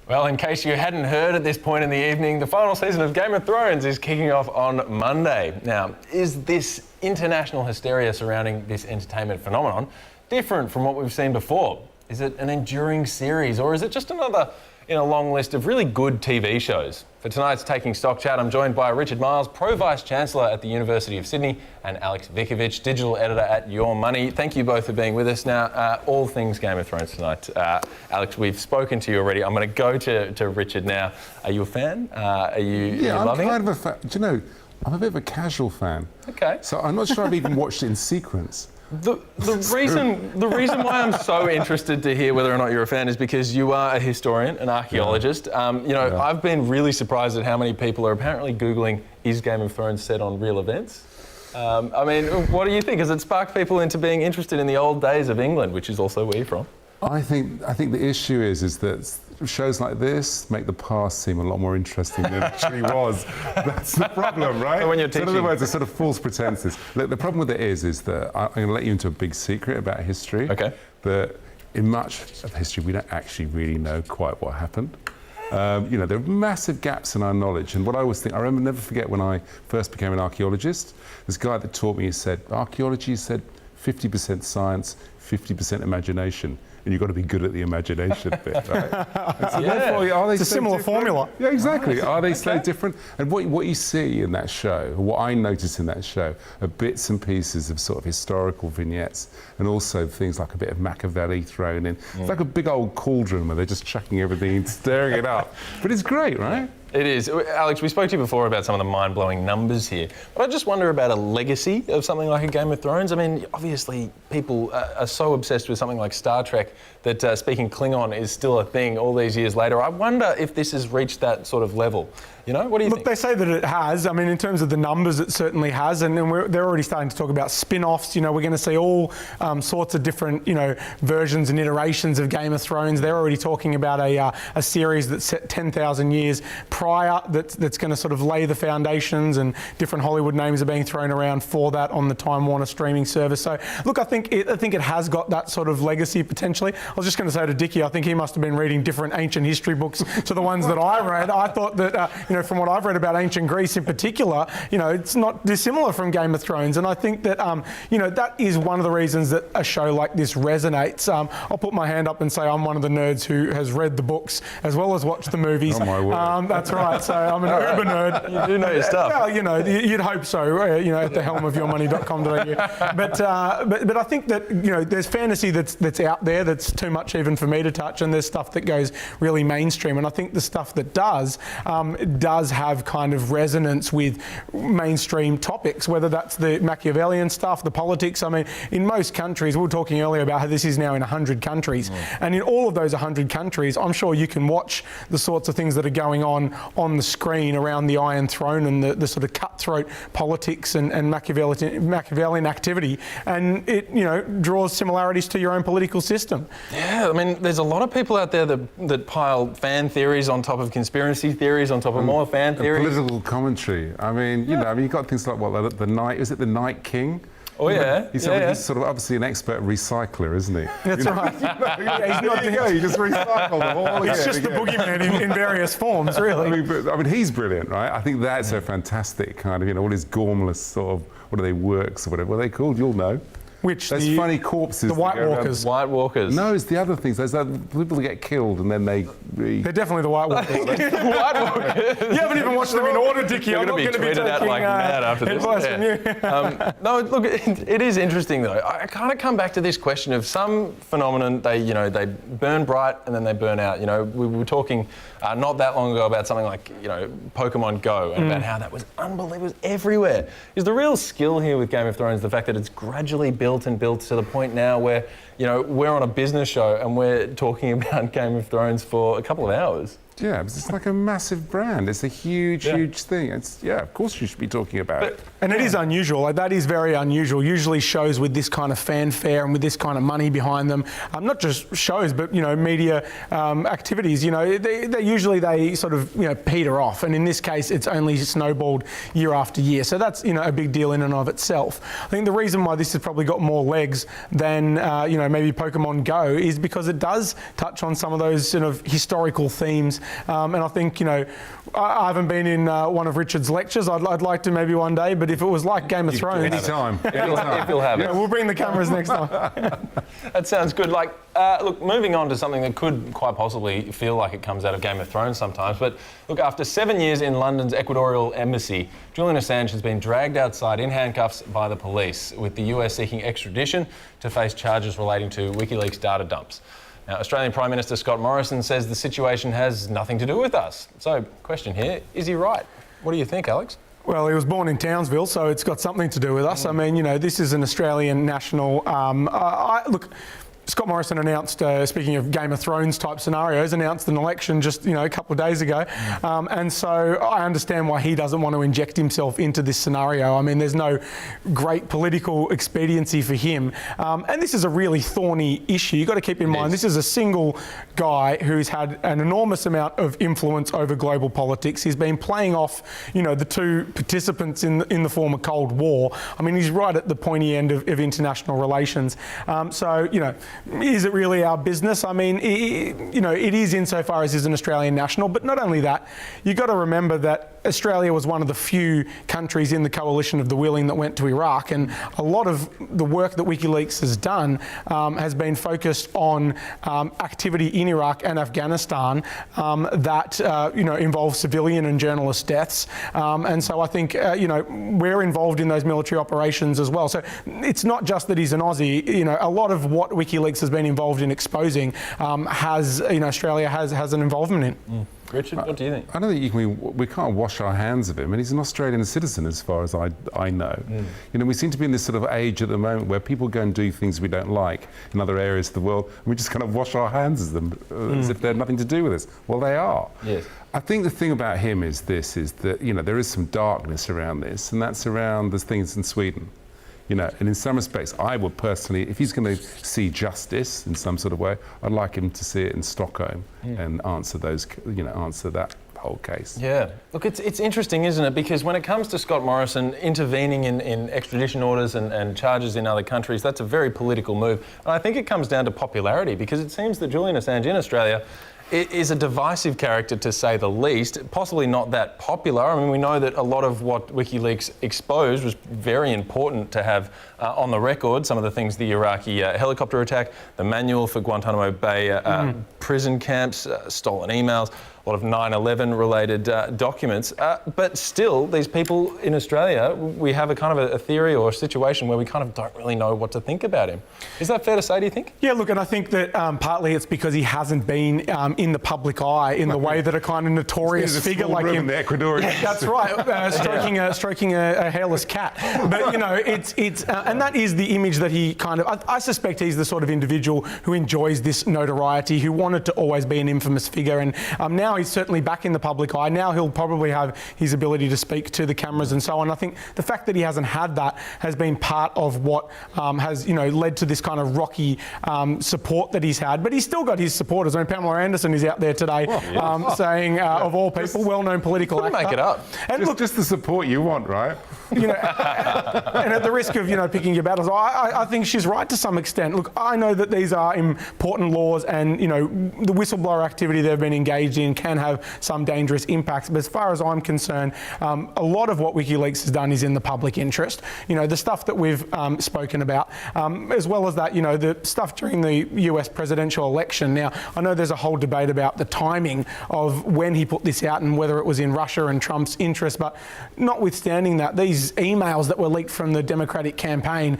Well, in case you hadn't heard at this point in the evening, the final season of Game of Thrones is kicking off on Monday. Now, is this international hysteria surrounding this entertainment phenomenon different from what we've seen before? Is it an enduring series, or is it just another in a long list of really good TV shows? For tonight's Taking Stock Chat, I'm joined by Richard Miles, Pro Vice-Chancellor at the University of Sydney, and Aleks Vickovich, Digital Editor at Your Money. Thank you both for being with us. Now, all things Game of Thrones tonight. Aleks, we've spoken to you already. I'm going to go to Richard now. Are you a fan? Are you loving it? I'm kind of a fan. Do you know, I'm a bit of a casual fan. Okay. So I'm not sure I've even watched it in sequence. The reason why I'm so interested to hear whether or not you're a fan is because you are a historian, an archaeologist. I've been really surprised at how many people are apparently Googling, is Game of Thrones set on real events? What do you think? Has it sparked people into being interested in the old days of England, which is also where you're from? I think the issue is that shows like this make the past seem a lot more interesting than it actually was. That's the problem, right? So when you're teaching... So in other words, a sort of false pretenses. Look, the problem with it is that I'm going to let you into a big secret about history. Okay. That in much of history, we don't actually really know quite what happened. There are massive gaps in our knowledge, and what I always think, I remember, never forget when I first became an archaeologist, this guy that taught me, he said, archaeology said 50% science, 50% imagination. And you've got to be good at the imagination bit, right? So therefore, are they it's a similar formula. Yeah, exactly. Are they so different? And what you see in that show, or what I notice in that show, are bits and pieces of sort of historical vignettes, and also things like a bit of Machiavelli thrown in. It's like a big old cauldron where they're just chucking everything and stirring it up. But it's great, right? It is. Aleks, we spoke to you before about some of the mind-blowing numbers here, but I just wonder about a legacy of something like a Game of Thrones. I mean, obviously, people are so obsessed with something like Star Trek that speaking Klingon is still a thing all these years later. I wonder if this has reached that sort of level. You know, what do you think? Look, they say that it has. I mean, in terms of the numbers, it certainly has. And they're already starting to talk about spin-offs. You know, we're going to see all sorts of different, versions and iterations of Game of Thrones. They're already talking about a series that's set 10,000 years prior that's going to sort of lay the foundations, and different Hollywood names are being thrown around for that on the Time Warner streaming service. So, look, I think it has got that sort of legacy potentially. I was just going to say to Dickie, I think he must have been reading different ancient history books to the ones that I read. I thought that, from what I've read about ancient Greece in particular, it's not dissimilar from Game of Thrones. And I think that, that is one of the reasons that a show like this resonates. I'll put my hand up and say I'm one of the nerds who has read the books as well as watched the movies. Oh, my word. That's right. So I'm an uber nerd. You do know your stuff. Well, you'd hope so, at the helm of yourmoney.com.au. But I think that, there's fantasy that's out there that's too much even for me to touch, and there's stuff that goes really mainstream. And I think the stuff that does have kind of resonance with mainstream topics, whether that's the Machiavellian stuff, the politics. I mean, in most countries, we were talking earlier about how this is now in 100 countries. And in all of those 100 countries, I'm sure you can watch the sorts of things that are going on the screen around the Iron Throne, and the sort of cutthroat politics and Machiavellian activity. And it, draws similarities to your own political system. Yeah, I mean, there's a lot of people out there that pile fan theories on top of conspiracy theories, on top of more fan theories. Political commentary. I mean, you've got things like the Night King? Oh, yeah. He's sort of obviously an expert recycler, isn't he? That's right. He's not you just recycle the whole It's just the boogeyman in various forms, really. I mean, he's brilliant, right? I think that's a fantastic kind of, all his gormless sort of, what are they, works or whatever. What are they called? You'll know. Which? Those funny corpses. The White Walkers. White Walkers. No, it's the other things. There's people that get killed and then they're definitely the White Walkers. White Walkers. You haven't even watched them in order, Dickie. You're going to be tweeted out like mad after this. No, look, it is interesting though. I kind of come back to this question of some phenomenon. They burn bright and then they burn out. We were talking not that long ago about something like Pokemon Go, and about how that was unbelievable. It was everywhere. Is the real skill here with Game of Thrones the fact that it's gradually built to the point now where we're on a business show and we're talking about Game of Thrones for a couple of hours? Yeah, it's like a massive brand. It's a huge thing. Of course you should be talking about it. And it is unusual. Like, that is very unusual. Usually shows with this kind of fanfare and with this kind of money behind them, not just shows, but, media activities, they usually sort of, peter off. And in this case, it's only snowballed year after year. So that's, a big deal in and of itself. I think the reason why this has probably got got more legs than maybe Pokemon Go is because it does touch on some of those sort of historical themes. And I think, I haven't been in one of Richard's lectures. I'd like to maybe one day, but if it was like Game of Thrones... Anytime. If you'll have it. We'll bring the cameras next time. That sounds good. Look, moving on to something that could quite possibly feel like it comes out of Game of Thrones sometimes, but look, after 7 years in London's Ecuadorial embassy, Julian Assange has been dragged outside in handcuffs by the police, with the US seeking extradition to face charges relating to WikiLeaks data dumps. Now, Australian Prime Minister Scott Morrison says the situation has nothing to do with us. So, question here, is he right? What do you think, Alex? Well, he was born in Townsville, so it's got something to do with us. I mean, this is an Australian national... Look, Scott Morrison announced, speaking of Game of Thrones type scenarios, announced an election just a couple of days ago, and so I understand why he doesn't want to inject himself into this scenario. I mean, there's no great political expediency for him, and this is a really thorny issue. You've got to keep in mind this is a single guy who's had an enormous amount of influence over global politics. He's been playing off, the two participants in the former Cold War. I mean, he's right at the pointy end of international relations. Is it really our business? I mean, it is insofar as he's an Australian national, but not only that, you've got to remember that Australia was one of the few countries in the coalition of the willing that went to Iraq, and a lot of the work that WikiLeaks has done has been focused on activity in Iraq and Afghanistan that involves civilian and journalist deaths, and so I think we're involved in those military operations as well. So it's not just that he's an Aussie. A lot of what WikiLeaks has been involved in exposing Australia has an involvement in. Richard, what do you think? I don't think we can't wash our hands of him, and he's an Australian citizen as far as I know. We seem to be in this sort of age at the moment where people go and do things we don't like in other areas of the world, and we just kind of wash our hands of them as if they're nothing to do with us. Well, they are. Yes. I think the thing about him is that there is some darkness around this, and that's around the things in Sweden. And in some respects, I would personally, if he's going to see justice in some sort of way, I'd like him to see it in Stockholm and answer that whole case. Yeah. Look, it's interesting, isn't it? Because when it comes to Scott Morrison intervening in extradition orders and charges in other countries, that's a very political move. And I think it comes down to popularity, because it seems that Julian Assange in Australia is a divisive character, to say the least, possibly not that popular. I mean, we know that a lot of what WikiLeaks exposed was very important to have on the record. Some of the things, the Iraqi helicopter attack, the manual for Guantanamo Bay prison camps, stolen emails, a lot of 9/11 related documents. But still, these people in Australia, we have a kind of a theory or a situation where we kind of don't really know what to think about him. Is that fair to say, do you think? Yeah, look, and I think that partly it's because he hasn't been in the public eye in the way that a kind of notorious figure like him. In the Ecuadorian. Yeah, that's right, stroking a hairless cat. But it's and that is the image that he kind of. I suspect he's the sort of individual who enjoys this notoriety, who wanted to always be an infamous figure, and now he's certainly back in the public eye. Now he'll probably have his ability to speak to the cameras and so on. I think the fact that he hasn't had that has been part of what has led to this kind of rocky support that he's had. But he's still got his supporters. I mean, Pamela Anderson is out there today saying, of all people, well-known political actor. Make it up. And just the support you want, right? And at the risk of picking your battles, I think she's right to some extent. Look, I know that these are important laws, and the whistleblower activity they've been engaged in can have some dangerous impacts. But as far as I'm concerned, a lot of what WikiLeaks has done is in the public interest. The stuff that we've spoken about, as well as that, the stuff during the US presidential election. Now, I know there's a whole debate about the timing of when he put this out and whether it was in Russia and Trump's interest, but notwithstanding that, these emails that were leaked from the Democratic campaign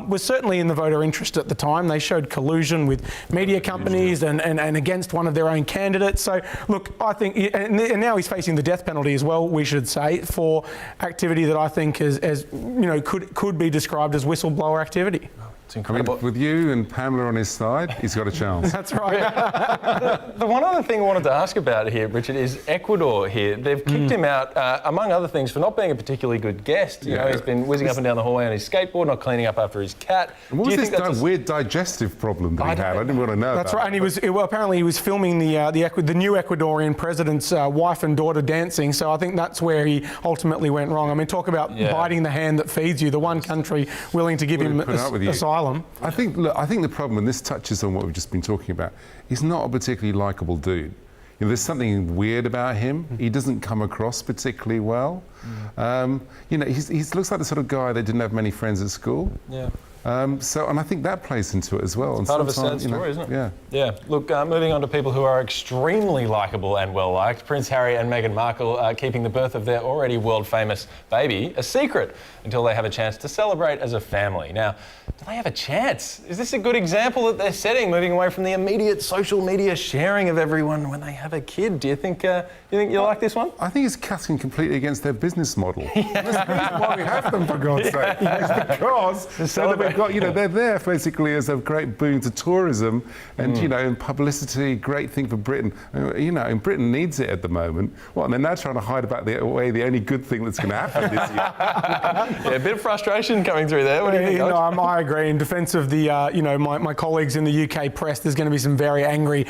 were certainly in the voter interest at the time. They showed collusion with media companies and against one of their own candidates. So, look, I think, and now he's facing the death penalty as well, we should say, for activity that I think could be described as whistleblower activity. It's I incredible. mean, with you and Pamela on his side, he's got a chance. That's right. The one other thing I wanted to ask about here, Richard, is Ecuador here. They've kicked him out, among other things, for not being a particularly good guest. You know, he's been whizzing up and down the hallway on his skateboard, not cleaning up after his cat. And what was this weird digestive problem that he had? I didn't want to know That's about right, and apparently he was filming the new Ecuadorian president's wife and daughter dancing. So I think that's where he ultimately went wrong. I mean, talk about biting the hand that feeds you. The one country willing to give him asylum. I think the problem, and this touches on what we've just been talking about, he's not a particularly likeable dude. You know, there's something weird about him. He doesn't come across particularly well. You know, he looks like the sort of guy that didn't have many friends at school. Yeah. And I think that plays into it as well. It's part of a sad story, isn't it? Yeah. Yeah. Look, moving on to people who are extremely likeable and well-liked. Prince Harry and Meghan Markle are keeping the birth of their already world-famous baby a secret until they have a chance to celebrate as a family. Now, do they have a chance? Is this a good example that they're setting, moving away from the immediate social media sharing of everyone when they have a kid? Do you think you like this one? I think it's cutting completely against their business model. That's the reason why we have them, for God's sake. It's because so that we've got, you know, they're there basically as a great boon to tourism and, you know, and publicity, great thing for Britain. You know, and Britain needs it at the moment. Well, and they're now trying to hide away the only good thing that's going to happen this year. Yeah, a bit of frustration coming through there. What do you think, Coach? I agree. In defence of the, you know, my colleagues in the UK press, there's going to be some very angry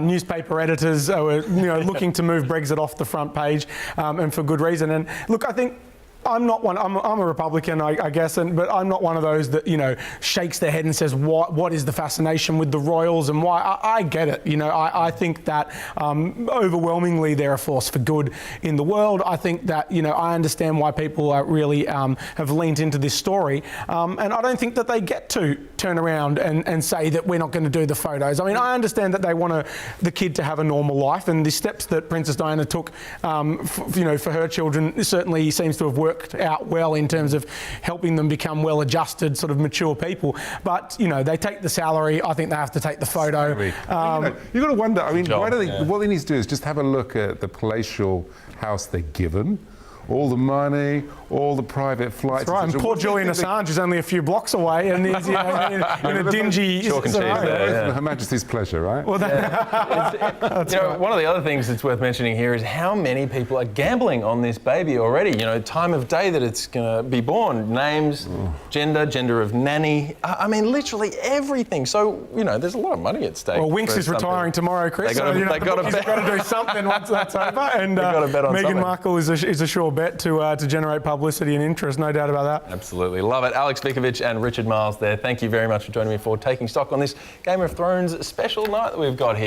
newspaper editors who are, you know, looking to move Brexit off the front page, and for good reason. And look, I think I'm not one. I'm a Republican, I guess, but I'm not one of those that, you know, shakes their head and says what is the fascination with the royals and why. I get it. You know, I think that overwhelmingly they're a force for good in the world. I think that, you know, I understand why people really have leaned into this story, and I don't think that they get to turn around and say that we're not going to do the photos. I mean, I understand that they want the kid to have a normal life, and the steps that Princess Diana took, you know, for her children certainly seems to have worked out well in terms of helping them become well-adjusted, sort of mature people. But, you know, they take the salary. I think they have to take the photo. You've got to wonder, I mean, why do they, what they need to do is just have a look at the palatial house they're given, all the money, all the private flights. That's right, and poor Julian Assange is only a few blocks away and he's, you know, in a dingy... Chalk and cheese there, Her Majesty's pleasure, right? Well, you know, one of the other things that's worth mentioning here is how many people are gambling on this baby already. You know, time of day that it's going to be born, names, gender of nanny. I mean, literally everything. So, you know, there's a lot of money at stake. Well, Winks is retiring tomorrow, Chris. They've got to do something once that's over. And Meghan Markle is a sure bet to generate publicity and interest, no doubt about that. Absolutely. Love it. Aleks Vickovich and Richard Miles there. Thank you very much for joining me for Taking Stock on this Game of Thrones special night that we've got here.